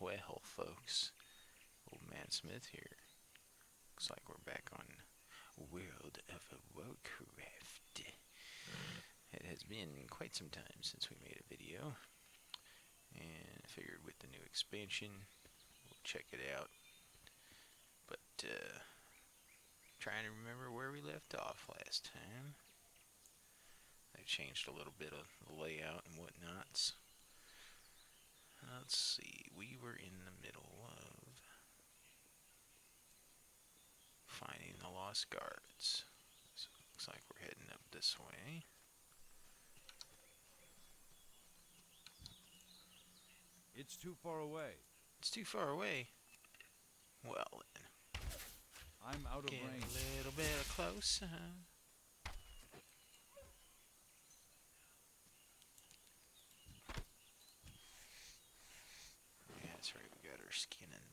Well, folks, Old Man Smith here. Looks like we're back on World of Warcraft. It has been quite some time since we made a video, and I figured with the new expansion, we'll check it out. But, trying to remember where we left off last time. They've changed a little bit of the layout and whatnots. Let's see, we were in the middle of finding the lost guards. So it looks like we're heading up this way. It's too far away. It's too far away. Well then, I'm out of get range. a little bit closer. Yeah, that's right, we got our skinning.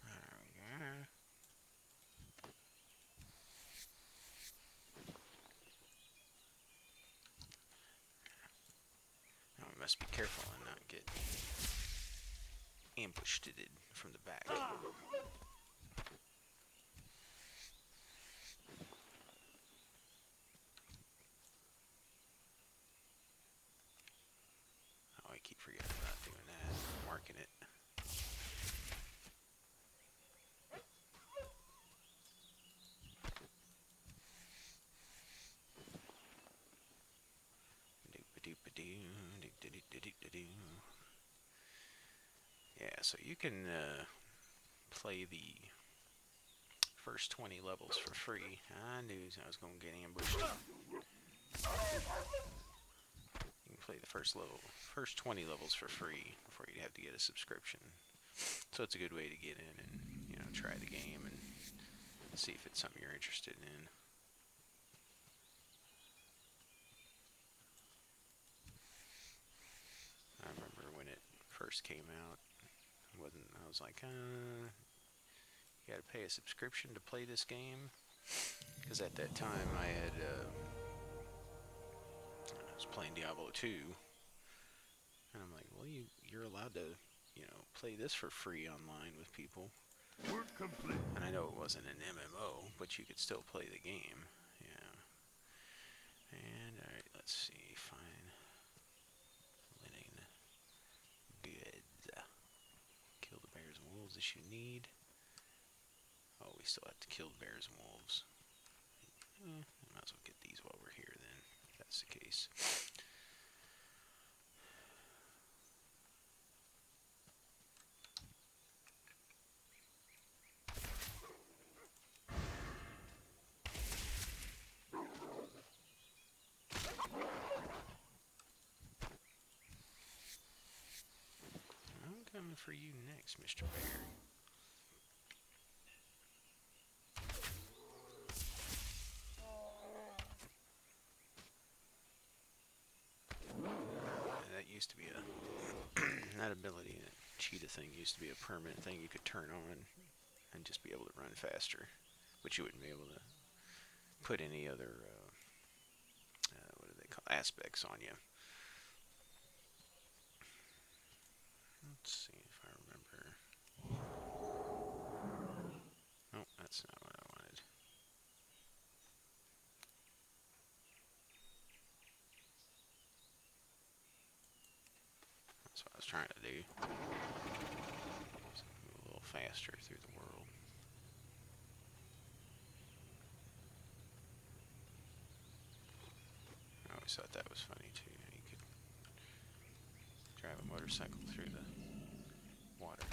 There we go. Now we must be careful and not get ambushed from the back. Oh, I keep forgetting about doing that. Marking it. Yeah, so you can play the first 20 levels for free. I knew I was going to get ambushed. You can play the first 20 levels for free before you have to get a subscription. So it's a good way to get in and, try the game and see if it's something you're interested in. I remember when it first came out, I was like, you gotta pay a subscription to play this game? Because at that time I was playing Diablo 2, and I'm like, well, you're allowed to, play this for free online with people. Work complete. And I know it wasn't an MMO, but you could still play the game. Yeah. And alright, let's see. Fine. Winning. Good. Kill the bears and wolves as you need. Oh, we still have to kill the bears and wolves. Might as well get these while we're here then, if that's the case. I'm coming for you next, Mr. Bear. That used to be that ability, that cheetah thing used to be a permanent thing you could turn on and just be able to run faster. But you wouldn't be able to put any other, what do they call, aspects on you. Let's see if I remember. Oh, that's not what I wanted. That's what I was trying to do. Move a little faster through the world. I always thought that was funny too. You could drive a motorcycle through the water.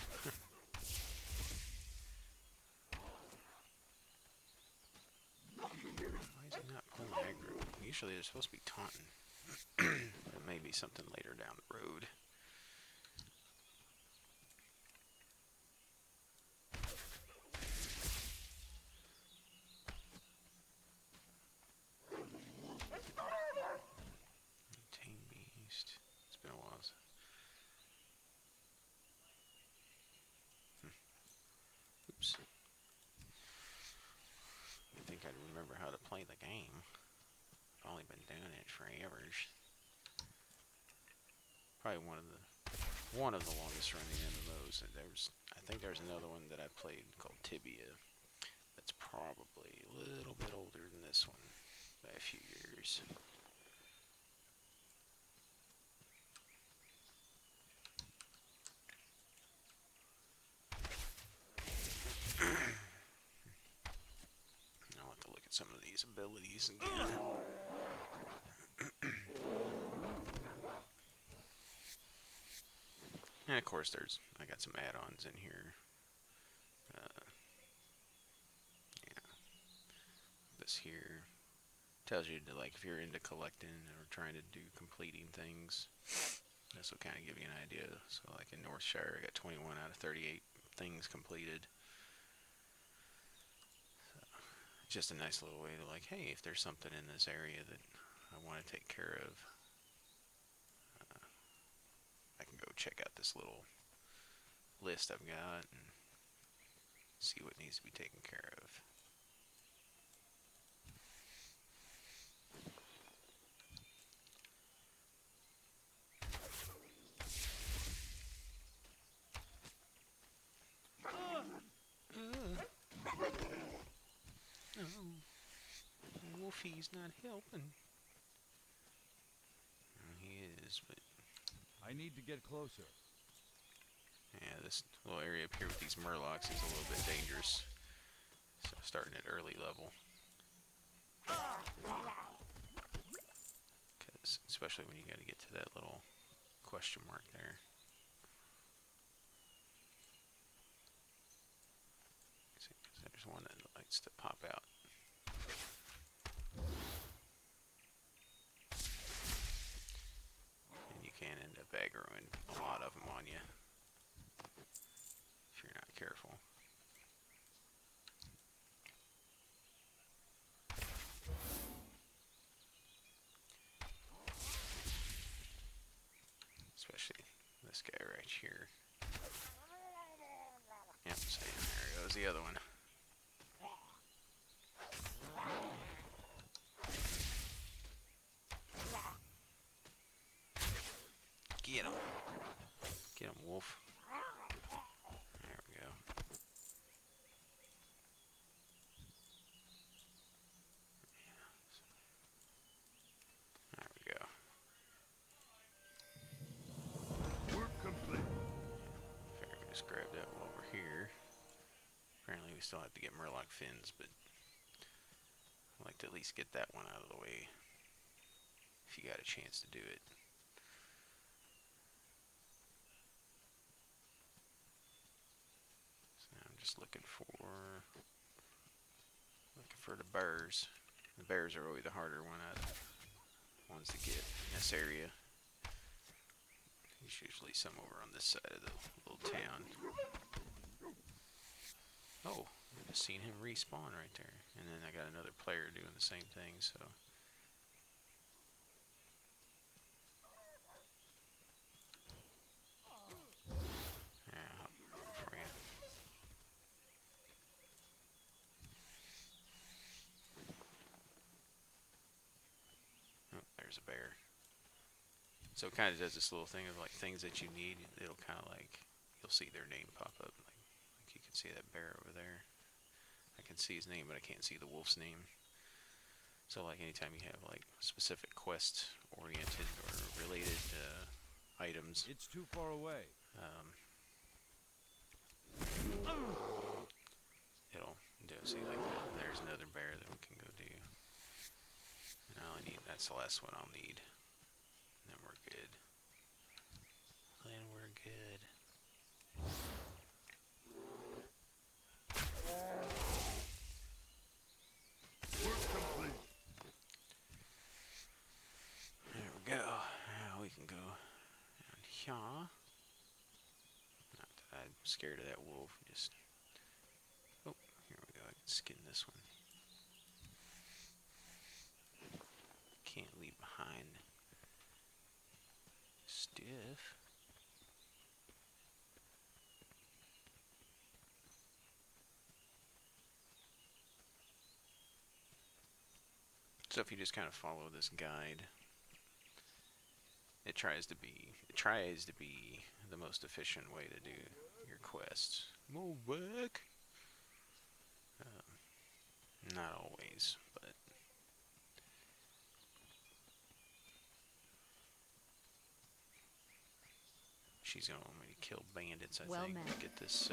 Why is he not pulling aggro? Usually they're supposed to be taunting. But maybe something later down the road. Tame beast. It's been a while. Oops. I think I'd remember how to play play the game. I've only been doing it forever. Probably one of the longest running MMOs. And I think there's another one that I played called Tibia. That's probably a little bit older than this one by a few years. I'll have to look at some of these abilities again. And of course, I got some add-ons in here. Yeah, this here tells you to, like, if you're into collecting or trying to do completing things, this will kind of give you an idea. So, like in Northshire, I got 21 out of 38 things completed. So, just a nice little way to, like, hey, if there's something in this area that I want to take care of, I can go check out this little list I've got and see what needs to be taken care of. No, Wolfie's not helping. He is, but I need to get closer. yeah, this little area up here with these murlocs is a little bit dangerous. So starting at early level. Because especially when you got to get to that little question mark there. See, 'cause there's one that likes to pop out. And you can end up aggroing a lot of them on you if you're not careful. Especially this guy right here. Yep, see, there goes the other one. Get him. Get him, wolf. There we go. There we go. Work complete. Figure we just grab that one over here. Apparently we still have to get murloc fins, but I'd like to at least get that one out of the way if you got a chance to do it. So I'm just looking for the bears. The bears are always the harder ones to get in this area. There's usually some over on this side of the little town. Oh, I just seen him respawn right there. And then I got another player doing the same thing, so. Yeah, I'll for you. Oh, there's a bear. So it kind of does this little thing of like things that you need. It'll kind of like, you'll see their name pop up. Like you can see that bear over there. I can see his name, but I can't see the wolf's name. So like anytime you have like specific quest oriented or related items, It's too far away. it'll do. See, like there's another bear that we can go do. And all I need, that's the last one I'll need. And then we're good. Then we're good. Work complete. There we go. Now we can go down here. Not that I'm scared of that wolf. Just. Oh, here we go. I can skin this one. Can't leave behind stiff. So if you just kind of follow this guide, it tries to be the most efficient way to do your quests. More work? Not always, but she's gonna want me to kill bandits. I Well think met. get this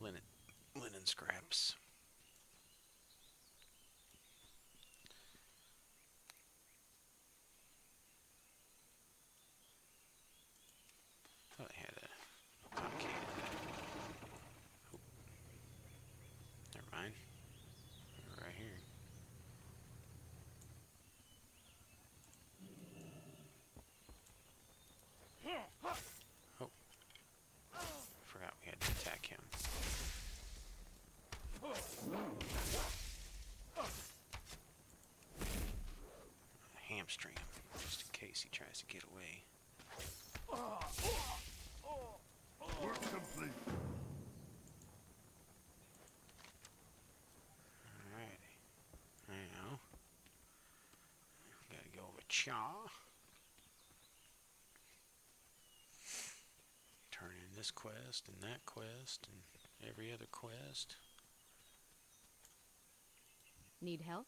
linen scraps. Thought I had a hotkey in that. Oh, never mind. Right here. Oh, forgot we had to attack him. Hamstring him, just in case he tries to get away. Work complete. Alrighty. Now, gotta go over Chaw. Turn in this quest and that quest and every other quest. Need help?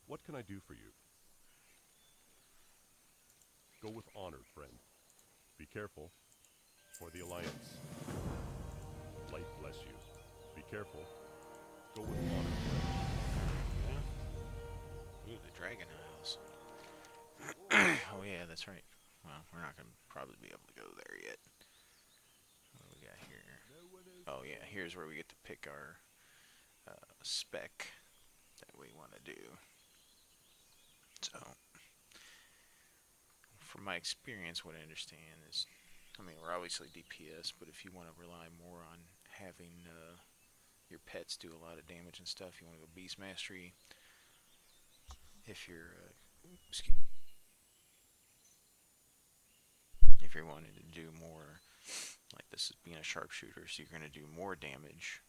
What can I do for you? Go with honor, friend. Be careful. For the Alliance. Light bless you. Be careful. Go with honor, friend. Yeah. Ooh, the Dragon Isles. Oh yeah, that's right. Well, we're not gonna probably be able to go there yet. What do we got here? Oh yeah, here's where we get to pick our spec that we want to do. So, from my experience, what I understand is, I mean, we're obviously DPS, but if you want to rely more on having your pets do a lot of damage and stuff, you want to go Beast Mastery. If you're, if you're wanting to do more, like this is being a sharpshooter, so you're going to do more damage,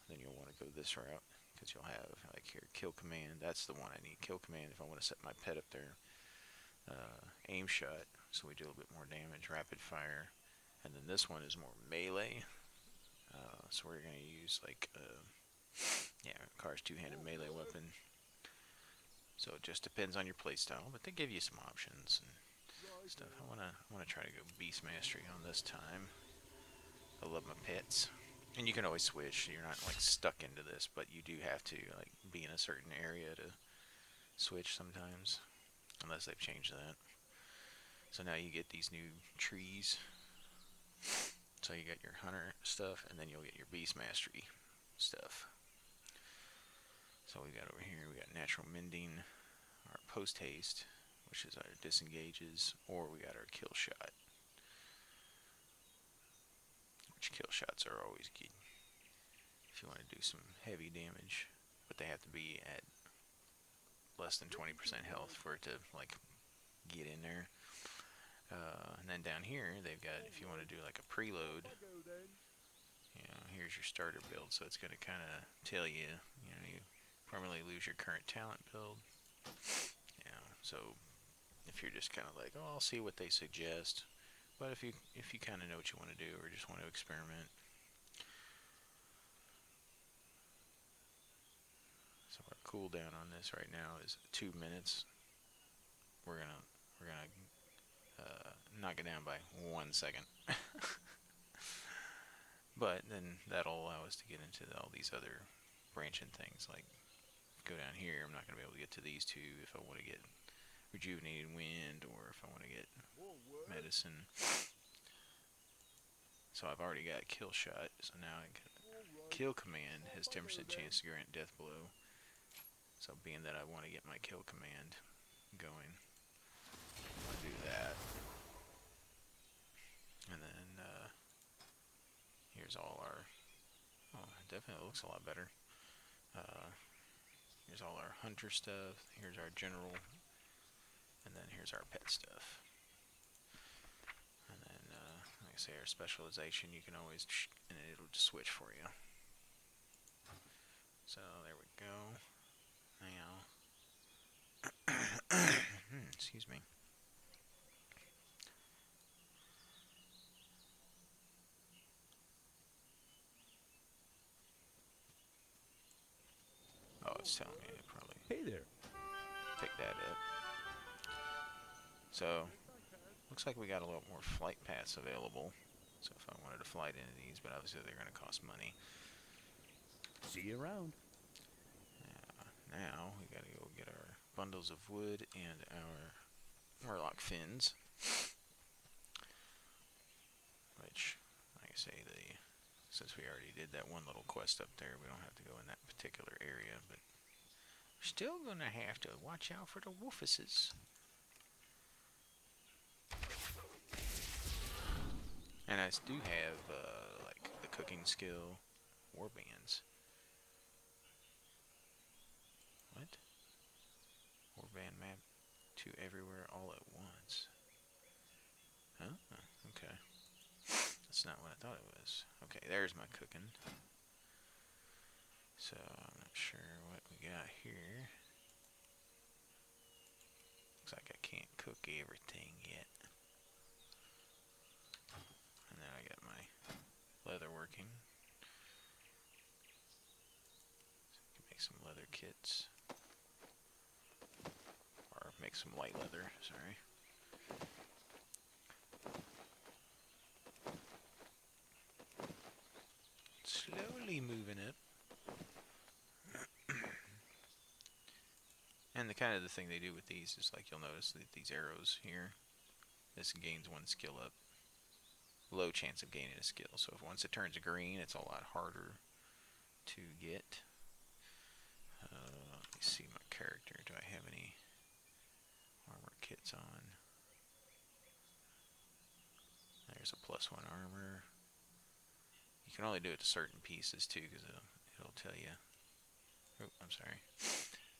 then you'll want to go this route, because you'll have, like here, Kill Command. That's the one I need, Kill Command, if I want to set my pet up there. Aim Shot, so we do a little bit more damage, Rapid Fire, and then this one is more melee, so we're going to use like, yeah, Car's two-handed melee weapon. So it just depends on your playstyle, but they give you some options and stuff. I wanna try to go Beast Mastery on this time. I love my pets, and you can always switch. You're not like stuck into this, but you do have to like be in a certain area to switch sometimes, unless they've changed that. So now you get these new trees. So you got your hunter stuff, and then you'll get your Beast Mastery stuff. So we got over here, we got Natural Mending, our Post Haste, which is our disengages, or we got our Kill Shot. Which kill shots are always good if you want to do some heavy damage, but they have to be at less than 20% health for it to like get in there. And then down here they've got, if you want to do like a preload, you know, here's your starter build, so it's going to kind of tell you, you know, you permanently lose your current talent build. You know, so if you're just kind of like, oh, I'll see what they suggest, but if you kind of know what you want to do or just want to experiment. So our cooldown on this right now is 2 minutes. We're gonna knock it down by 1 second. But then that'll allow us to get into all these other branching things, like go down here. I'm not going to be able to get to these two if I want to get Rejuvenated Wind or if I want to get Medicine. So I've already got Kill Shot, so now I can Kill Command has 10% chance to grant Death Blow. So being that I want to get my Kill Command going, I'll do that. And then here's all our, oh, it definitely looks a lot better. Here's all our hunter stuff, here's our general, and then here's our pet stuff. And then, like I say, our specialization, you can always, and it'll just switch for you. So there we go. Now, excuse me. Oh, it's telling me to probably Hey there. pick that up. So, looks like we got a lot more flight paths available. So if I wanted to fly into these, but obviously they're going to cost money. See you around. Now we got to go get our bundles of wood and our Murloc fins, which, like I say, since we already did that one little quest up there, we don't have to go in that particular area, but we're still going to have to watch out for the wolfuses. And I do have, like, the cooking skill warbands. What? Warband map to everywhere all at once. Huh? Oh, okay. That's not what I thought it was. Okay, there's my cooking. So, I'm not sure what we got here. Looks like I can't cook everything yet. And then I got my leather working. So I can make some leather kits. Or make some light leather, sorry. Slowly moving up. And the kind of the thing they do with these is, like, you'll notice that these arrows here, this gains one skill up. Low chance of gaining a skill. So if once it turns green, it's a lot harder to get. Let me see my character. Do I have any armor kits on? There's a +1 armor. You can only do it to certain pieces too, because it'll tell you. Oh, I'm sorry.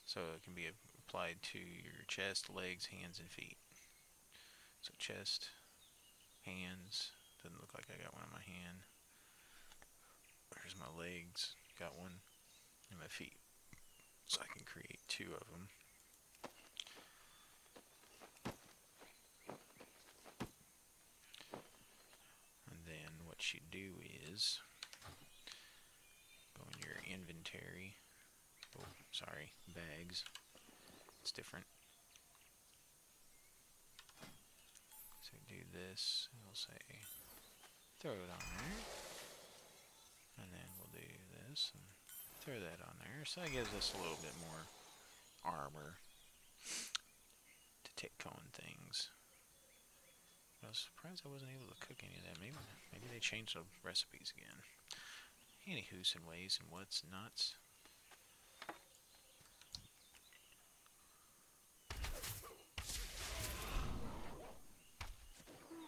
So it can be applied to your chest, legs, hands, and feet. So chest, hands. Doesn't look like I got one on my hand. There's my legs. Got one. And my feet. So I can create 2 of them. And then what you do is go in your inventory. Oh, sorry, bags. It's different. So do this. It'll say throw it on there. And then we'll do this and throw that on there. So that gives us a little bit more armor to take on things. I was surprised I wasn't able to cook any of that. Maybe they changed the recipes again. Any who's and ways and what's nuts.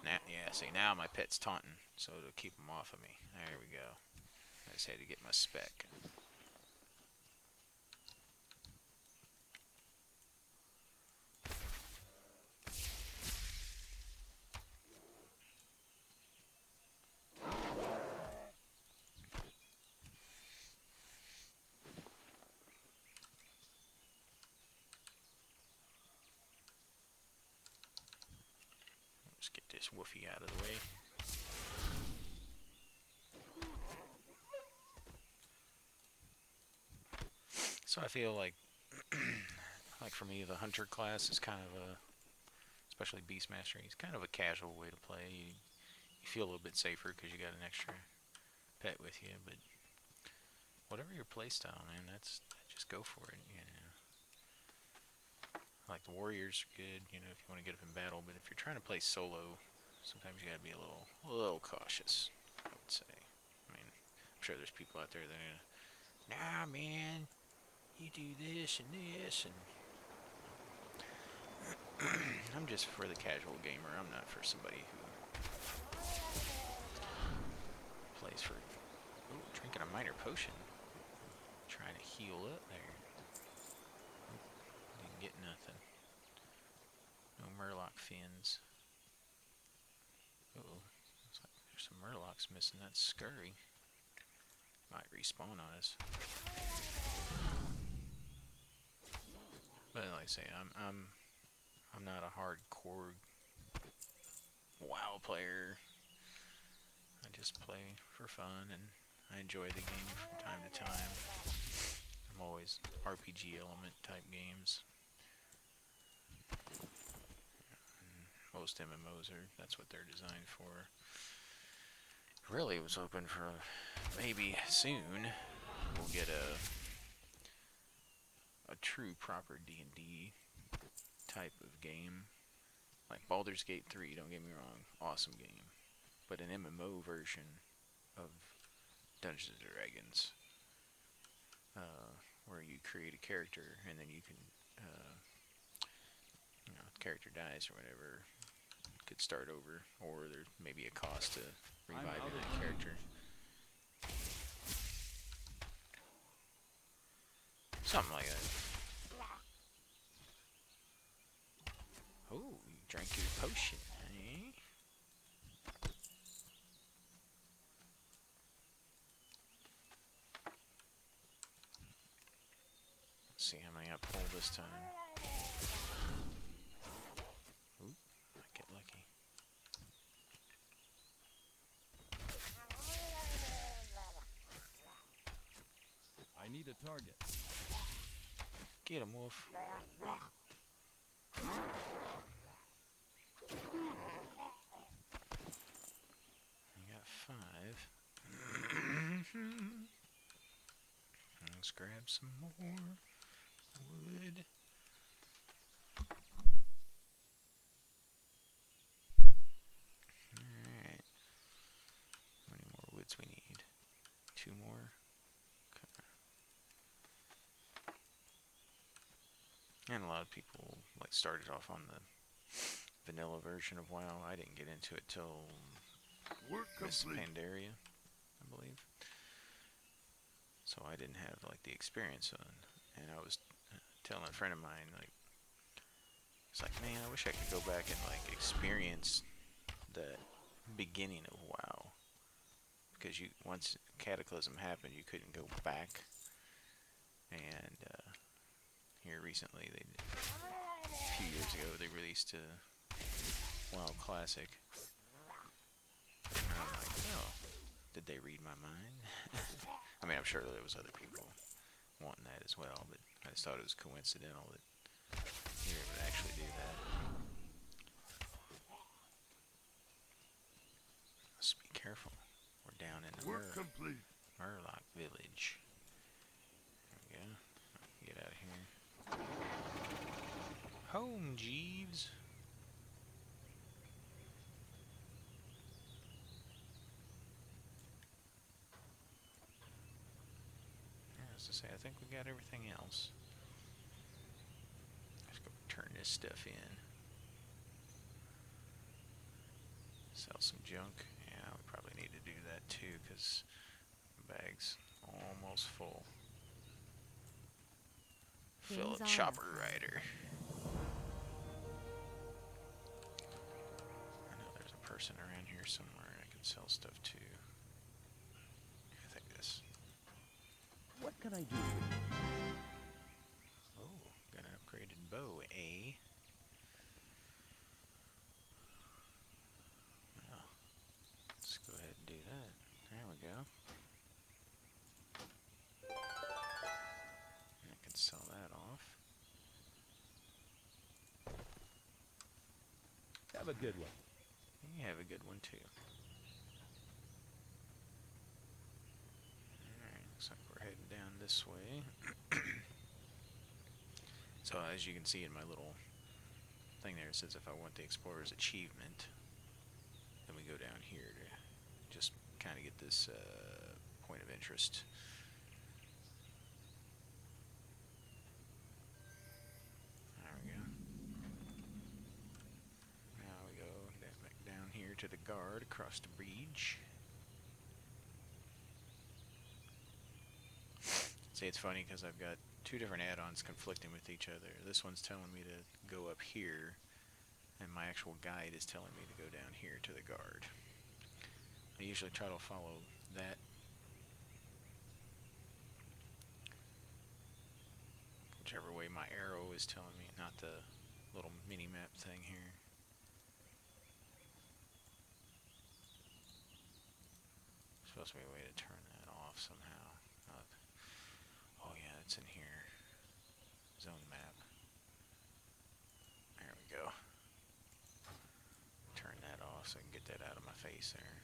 Now, yeah, see, now my pet's taunting, so to keep them off of me. There we go. I just had to get my spec. Let's get this woofy out of the way. So I feel like, like for me, the hunter class is kind of a, especially Beastmaster, he's kind of a casual way to play. You feel a little bit safer because you got an extra pet with you, but whatever your playstyle, man, just go for it, you know. Like the warriors are good, you know, if you want to get up in battle, but if you're trying to play solo, sometimes you gotta be a little cautious, I would say. I mean, I'm sure there's people out there that are gonna, nah, man, you do this and this, and I'm just for the casual gamer. I'm not for somebody who plays for, ooh, drinking a minor potion, trying to heal up there. Didn't get nothing. No Murloc fins. Uh oh, looks like there's some Murlocs missing. That scurry might respawn on us. But like I say, I'm not a hardcore WoW player. I just play for fun and I enjoy the game from time to time. I'm always RPG element type games. Most MMOs are that's what they're designed for. Really was hoping for maybe soon we'll get a true proper D&D type of game. Like Baldur's Gate 3, don't get me wrong, awesome game. But an MMO version of Dungeons and Dragons, where you create a character and then you can, if the character dies or whatever, could start over, or there may be a cost to reviving that character. Something like that. Oh, you drank your potion, eh? Let's see how many I pull this time. Ooh, might get lucky. I need a target. Get him, wolf. I got 5. Let's grab some more wood. Alright. How many more woods we need? 2 more. Okay. And a lot of people like started off on the vanilla version of WoW. I didn't get into it till Work Miss complete. Pandaria, I believe. So I didn't have like the experience on. And I was telling a friend of mine, like, it's like, man, I wish I could go back and like experience the beginning of WoW, because you once Cataclysm happened, you couldn't go back. And here recently, a few years ago, they released a WoW Classic. And I'm like, oh, did they read my mind? I mean, I'm sure there was other people wanting that as well, but I just thought it was coincidental that you would actually do that. Let's be careful. We're down in the Work complete. Murloc village. There we go. Get out of here. Home, Jeeves. Yeah, as I say, I think we got everything else. Let's go turn this stuff in. Sell some junk. Yeah, we probably need to do that too, because the bag's almost full. Fill a chopper rider. I know there's a person around here somewhere I can sell stuff to. I think this. What can I do? Oh, got an upgraded bow, eh? Well, let's go ahead and do that. There we go. I can sell that off. Have a good one. You have a good one too. Alright, looks like we're heading down this way. So as you can see in my little thing there, it says if I want the Explorer's Achievement, then we go down here to just kind of get this point of interest. There we go. Now we go back down here to the guard across the bridge. See, it's funny because I've got 2 different add-ons conflicting with each other. This one's telling me to go up here, and my actual guide is telling me to go down here to the guard. I usually try to follow that. Whichever way my arrow is is telling me, not the little mini map thing here. Supposed to be a way to turn that off somehow. Oh yeah, it's in here. Zone map. There we go. Turn that off so I can get that out of my face there.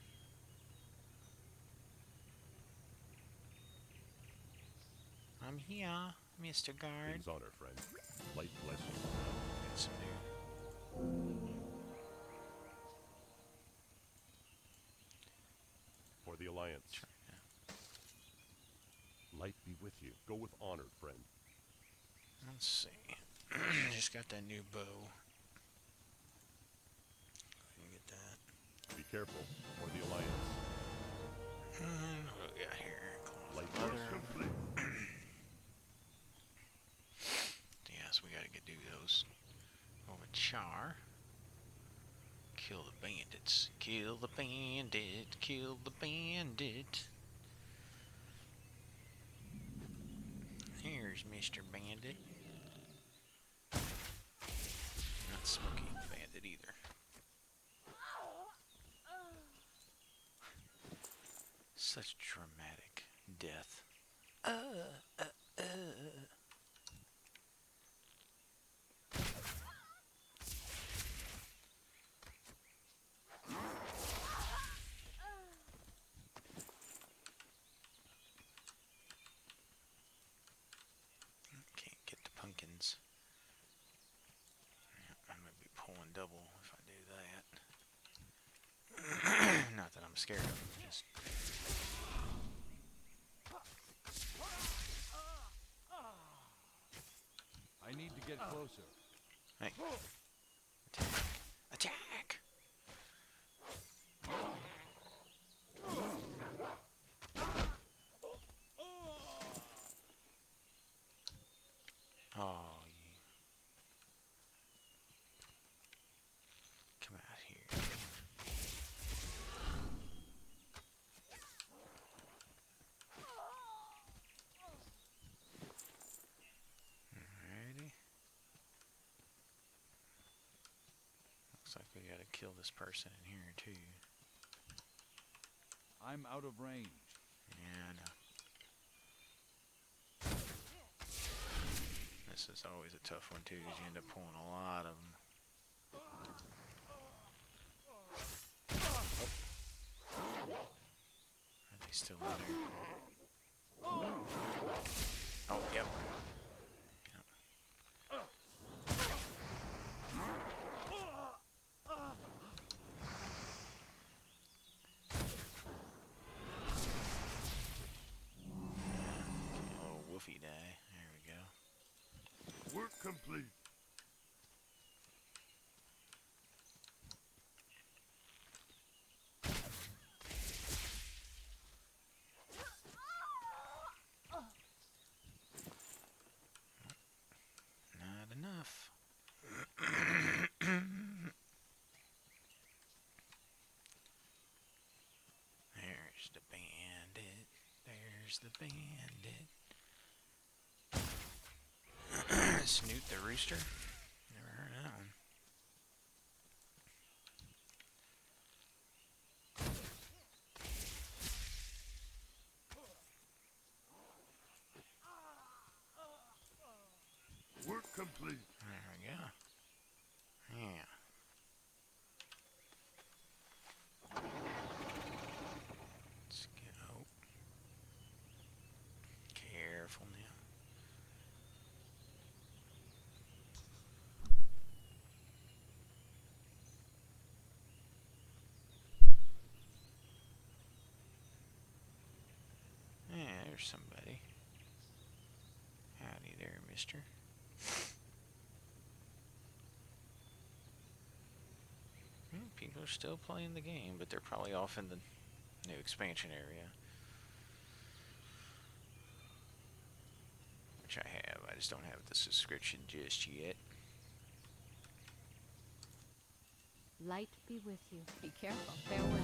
I'm here, Mr. Guard. King's honor, friend. Light bless you. Got some new. For the Alliance. Light be with you. Go with honor, friend. Let's see. Just got that new bow. Let me get that. Be careful. For the Alliance. What do we got here? Light Cloth bless leather. complete. Yes, we gotta do those. Over char. Kill the bandits. Kill the bandit. Kill the bandit. Here's Mr. Bandit. Not Smoky Bandit either. Such dramatic death. Can't get the pumpkins. Yeah, I'm gonna be pulling double if I do that. Not that I'm scared of them, just I need to get closer. hey. Attack. Attack! Oh, you. Come out here. Alrighty. Looks like we gotta kill this person in here too. I'm out of range. Yeah, I know. This is always a tough one too, because you end up pulling a lot of them. Are they still in there? Oh, yep. A little woofy die. There we go. Work complete. Not enough. There's the bandit. There's the bandit. Snoot the rooster. Never heard of that one. Work complete. There we go. Yeah. Let's go. Careful now. Yeah, there's somebody. Howdy there, mister. People are still playing the game, but they're probably off in the new expansion area. Which I have. I just don't have the subscription just yet. Light be with you. Be careful. Farewell.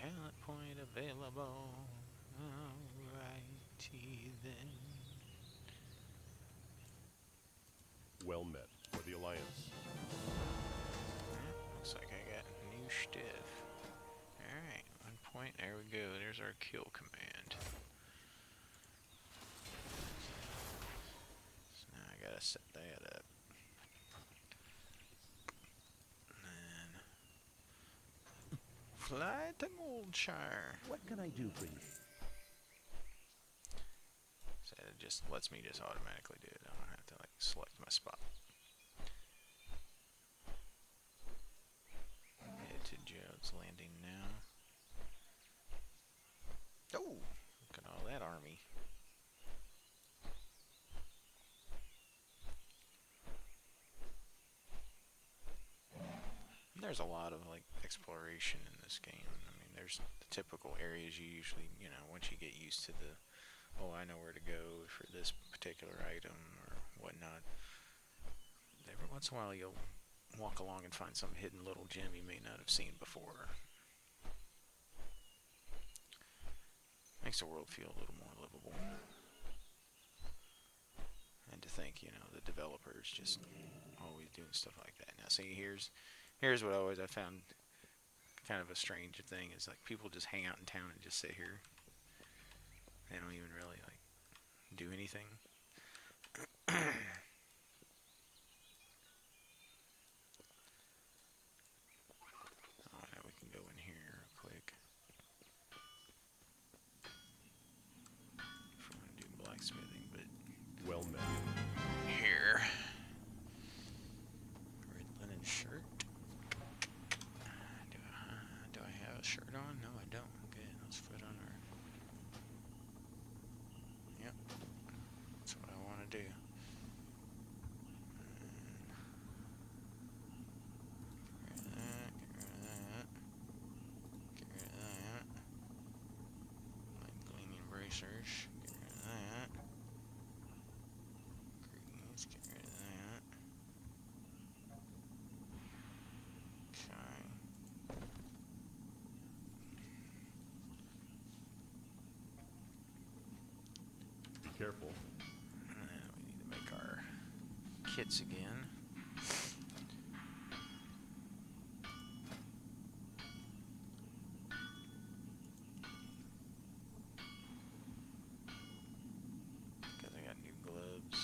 Talent point available. Alrighty then. Well met for the Alliance. Looks like I got new stuff. Alright, 1 point. There we go. There's our kill command. So now I gotta set that up. And then fly to Goldshire. What can I do for you? So it just lets me just automatically do it. I don't have to like select my spot. Head to Joe's Landing now. Oh, look at all that army. And there's a lot of like exploration in this game. I mean, there's the typical areas you usually, you know, once you get used to the, oh, I know where to go for this particular item or whatnot. Every once in a while you'll walk along and find some hidden little gem you may not have seen before. Makes the world feel a little more livable. And to think, you know, the developers just always doing stuff like that. Now, see, here's what I found kind of a strange thing is like people just hang out in town and just sit here. They don't even really like do anything. Oh, now we can go in here real quick. If we want to do blacksmithing, but Well met. here. Red linen shirt. Do I have a shirt on? No, I don't. Okay, let's put on our. Yep, that's what I want to do. Get rid of that. Light gleaming bracers. Get rid of that. Greens. Get rid of that. Okay. Be careful. And then we need to make our kits again. Because I got new gloves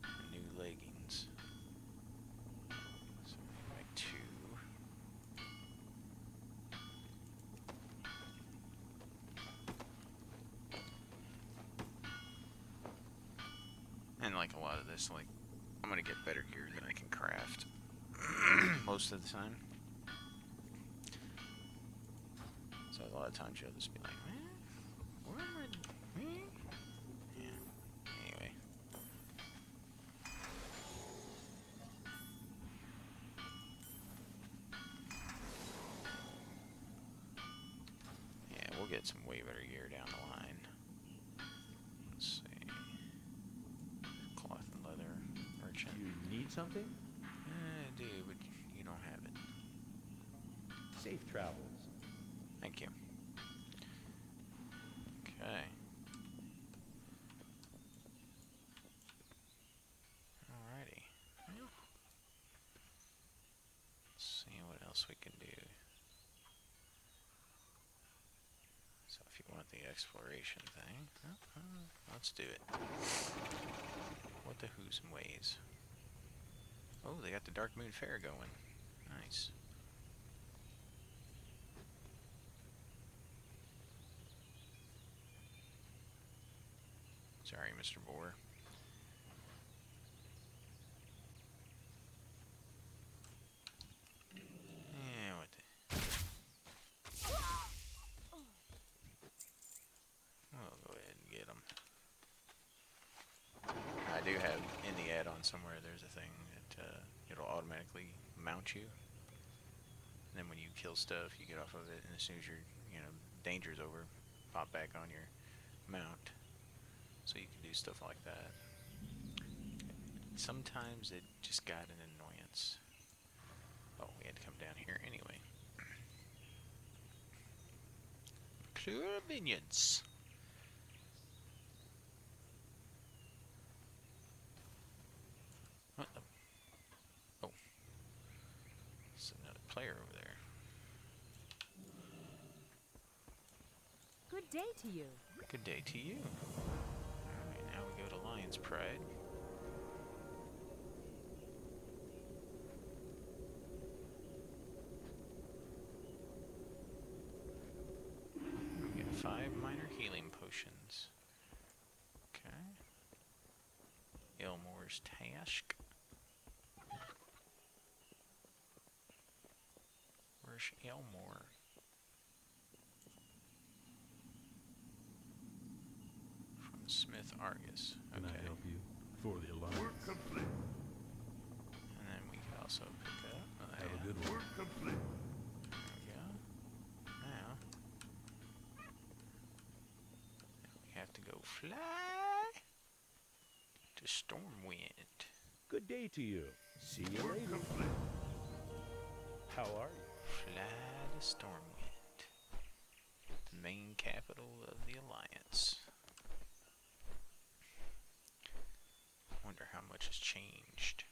and new leggings. So we need to make 2. And like a lot of this, like, I'm gonna get better gear than I can craft most of the time. So a lot of times you'll just be like, man, what am I doing? Yeah. Anyway. Yeah, we'll get some way better gear down the line. Let's see. Cloth and leather merchant. You need something? I do, but you don't have it. Safe travels. Thank you. Okay. Alrighty. Well, let's see what else we can do. So if you want the exploration thing, let's do it. What the who's and ways. Oh, they got the Dark Moon Fair going. Nice. Sorry, Mr. Boar. Yeah, what the... We'll go ahead and get them. I do have in the add-on somewhere, there's a thing that it'll automatically mount you. And then when you kill stuff, you get off of it, and as soon as your, you know, danger's over, pop back on your mount. So you can do stuff like that. Sometimes it just got an annoyance. Oh, we had to come down here anyway. Convenience. What the? Oh. There's another player over there. Good day to you. Good day to you. Alright, now we go to Lion's Pride. We get 5 minor healing potions. Okay. Elmore's task. Where's Elmore? From Smith Argus. Can Okay. I help you? For the Alliance. Work complete. And then we can also pick up. Oh, Have yeah. a good one. Work complete. There we go. Now we have to go fly to Stormwind. Good day to you. See you Work later. complete. How are you? Fly to Stormwind, the main capital of the Alliance. Wonder how much has changed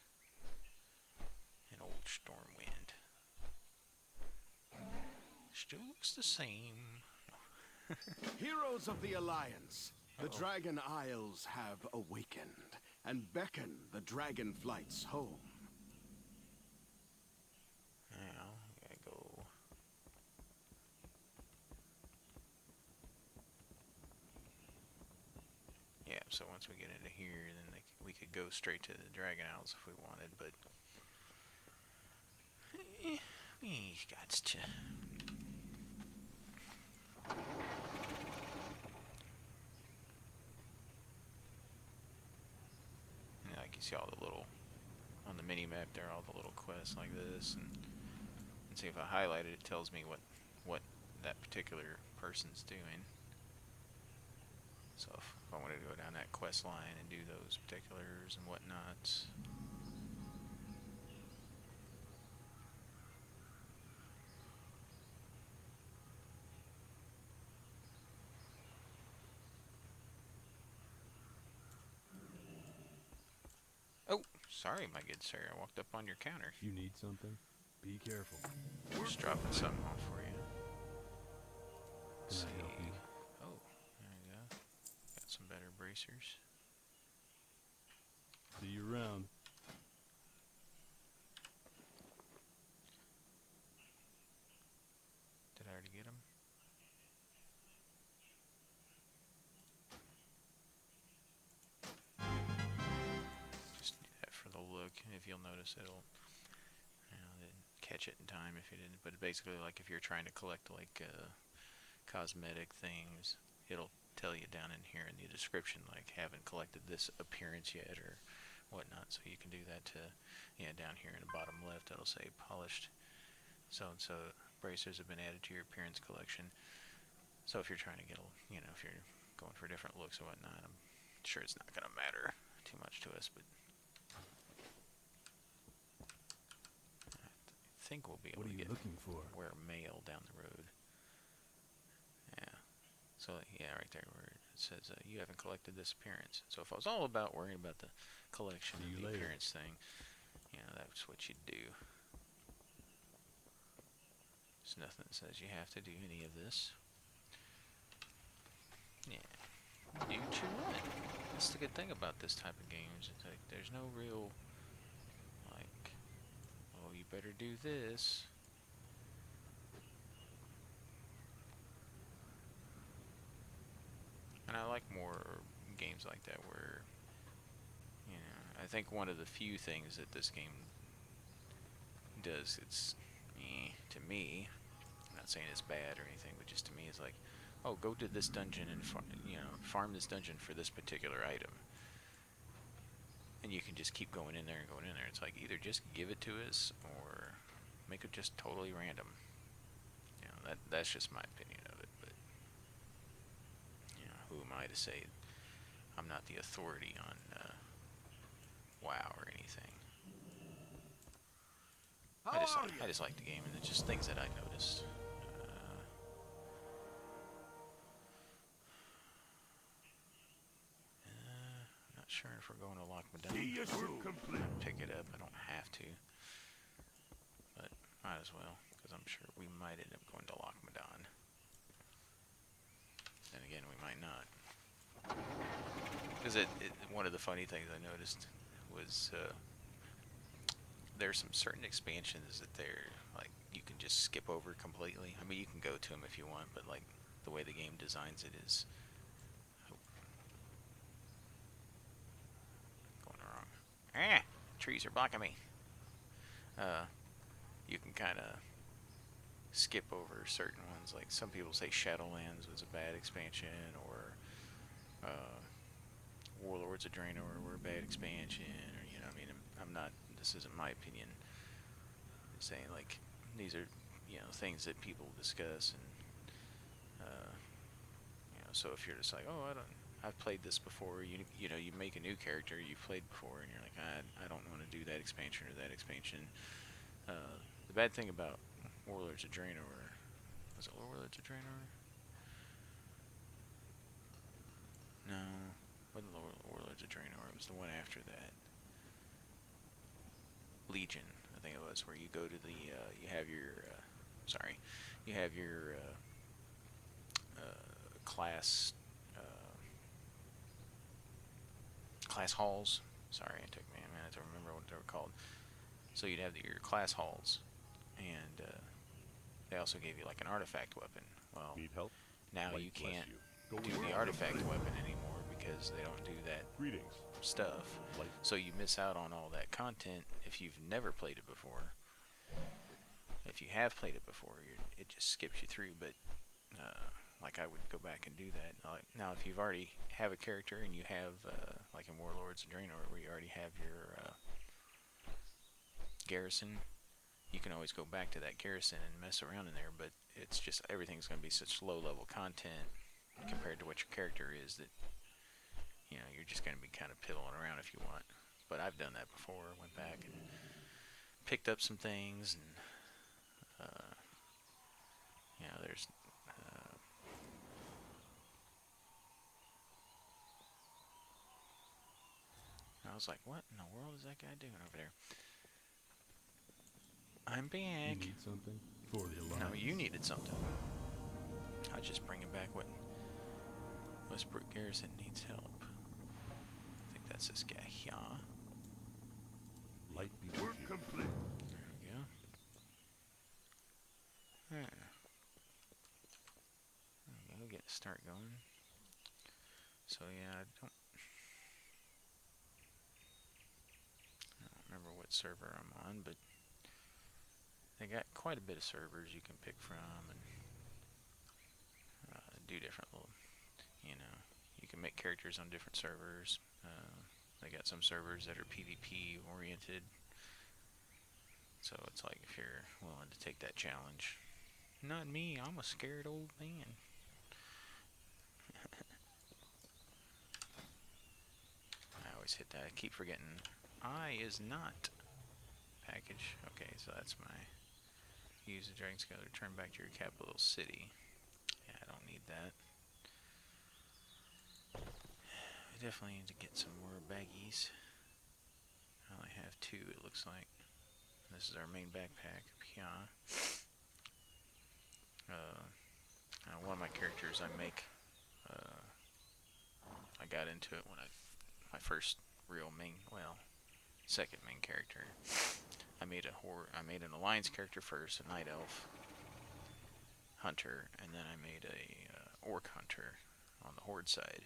in old Stormwind. Still looks the same. Heroes of the Alliance, the Uh-oh. Dragon Isles have awakened and beckon the dragon flights home. Now, we gotta go. Yeah, so once we get into here, then we could go straight to the Dragon Isles if we wanted, but we got to. And like you see all the little on the mini map there, all the little quests like this, and see if I highlight it, it tells me what that particular person's doing. So if I wanted to go down that quest line and do those particulars and whatnots. Oh, sorry, my good sir. I walked up on your counter. You need something? Be careful. Just dropping something off for you. Let's Can I help see. you? Oh, there you go. Got some better bracers. See you around. Did I already get them? Just do that for the look. If you'll notice, it'll, didn't catch it in time if you didn't. But basically, like if you're trying to collect like cosmetic things, it'll tell you down in here in the description, like haven't collected this appearance yet or whatnot. So you can do that to, down here in the bottom left, it'll say polished so and so bracers have been added to your appearance collection. So if you're trying to get, if you're going for different looks and whatnot, I'm sure it's not going to matter too much to us, but I think we'll be able What are to you get looking for? wear mail down the road. Yeah. So yeah, right there where it says you haven't collected this appearance. So if I was all about worrying about the collection See of you the later. appearance thing, that's what you'd do. There's nothing that says you have to do any of this. Yeah. Do what you want. That's the good thing about this type of games. It's like there's no real like, oh, you better do this. And I like more games like that where, I think one of the few things that this game does, it's, to me, I'm not saying it's bad or anything, but just to me, it's like, oh, go to this dungeon and farm this dungeon for this particular item, and you can just keep going in there and going in there. It's like either just give it to us or make it just totally random. That's just my opinion of it. But who am I to say I'm not the authority on WoW or anything? I just like the game, and it's just things that I noticed. you soon. Complete. Pick it up. I don't have to, but might as well, because I'm sure we might end up going to Lochmadon. Then again, we might not. Because one of the funny things I noticed was there's some certain expansions that they're like you can just skip over completely. I mean, you can go to them if you want, but like the way the game designs it is going wrong. Ah, trees are blocking me. You can kind of skip over certain ones. Like some people say Shadowlands was a bad expansion, or Warlords of Draenor were a bad expansion, or you know, I mean, I'm not. This isn't my opinion. I'm saying like these are, you know, things that people discuss, and you know, so if you're just like, oh, I've played this before. You know, you make a new character you've played before, and you're like, I don't want to do that expansion or that expansion. The bad thing about Warlords of Draenor, was it Warlords of Draenor? No, wasn't Warlords of Draenor. It was the one after that. Legion, I think it was, where you go to the, you have your, you have your class, class halls. Sorry, it took me a minute to remember what they were called. So you'd have your class halls, and they also gave you like an artifact weapon. Well, Need help? now Light you bless can't you. Go do with the honor, artifact friend. weapon anymore because they don't do that Greetings. stuff. Light. So you miss out on all that content if you've never played it before. If you have played it before, it just skips you through. But like I would go back and do that. Now, if you've already have a character and you have like in Warlords of Draenor, where you already have your garrison, you can always go back to that garrison and mess around in there. But it's just everything's going to be such low-level content compared to what your character is that, you know, you're just going to be kind of piddling around if you want. But I've done that before. Went back and picked up some things, and you know, there's I was like, what in the world is that guy doing over there? I'm You back. need something? For the Alliance. No, you needed something. I was just bringing back what Westbrook Garrison needs help. I think that's this guy here. Light be with Work you. complete. There we go. There we go. Get start going. So yeah, I don't remember what server I'm on, but they got quite a bit of servers you can pick from and do different little, you know, you can make characters on different servers. They got some servers that are PvP oriented, so it's like if you're willing to take that challenge. Not me, I'm a scared old man. I always hit that. I keep forgetting. I is not package. Okay, so that's my use the dragon scale to return back to your capital city. Yeah, I don't need that. I definitely need to get some more baggies. I only have 2, it looks like. This is our main backpack, Pia. One of my characters I make, I got into it when my first real main, well, second main character. I made an alliance character first, a night elf hunter, and then I made a orc hunter on the horde side.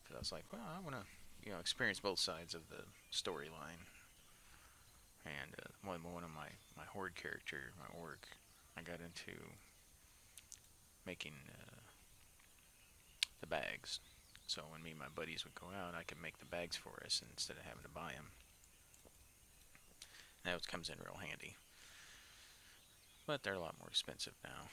Because I was like, well, I want to, you know, experience both sides of the storyline. And one of my horde character, my orc, I got into making the bags. So when me and my buddies would go out, I could make the bags for us instead of having to buy them. Now it comes in real handy. But they're a lot more expensive now.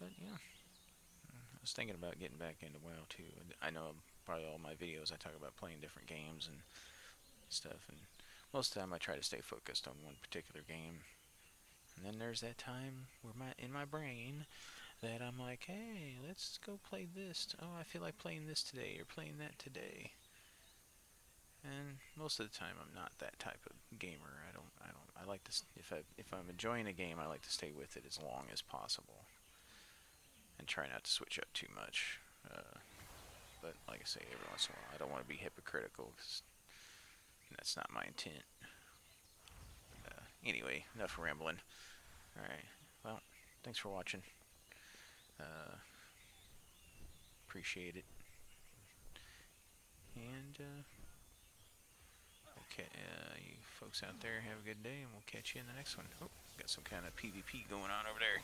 But yeah, I was thinking about getting back into WoW too. I know probably all my videos I talk about playing different games and stuff, and most of the time I try to stay focused on one particular game. And then there's that time where in my brain that I'm like, hey, let's go play this. Oh, I feel like playing this today or playing that today. And most of the time, I'm not that type of gamer. I like to, if I'm enjoying a game, I like to stay with it as long as possible. And try not to switch up too much. But like I say, every once in a while, I don't want to be hypocritical, because that's not my intent. Anyway, enough rambling. Alright, well, thanks for watching. Appreciate it. And, okay, you folks out there, have a good day, and we'll catch you in the next one. Oh, got some kind of PvP going on over there.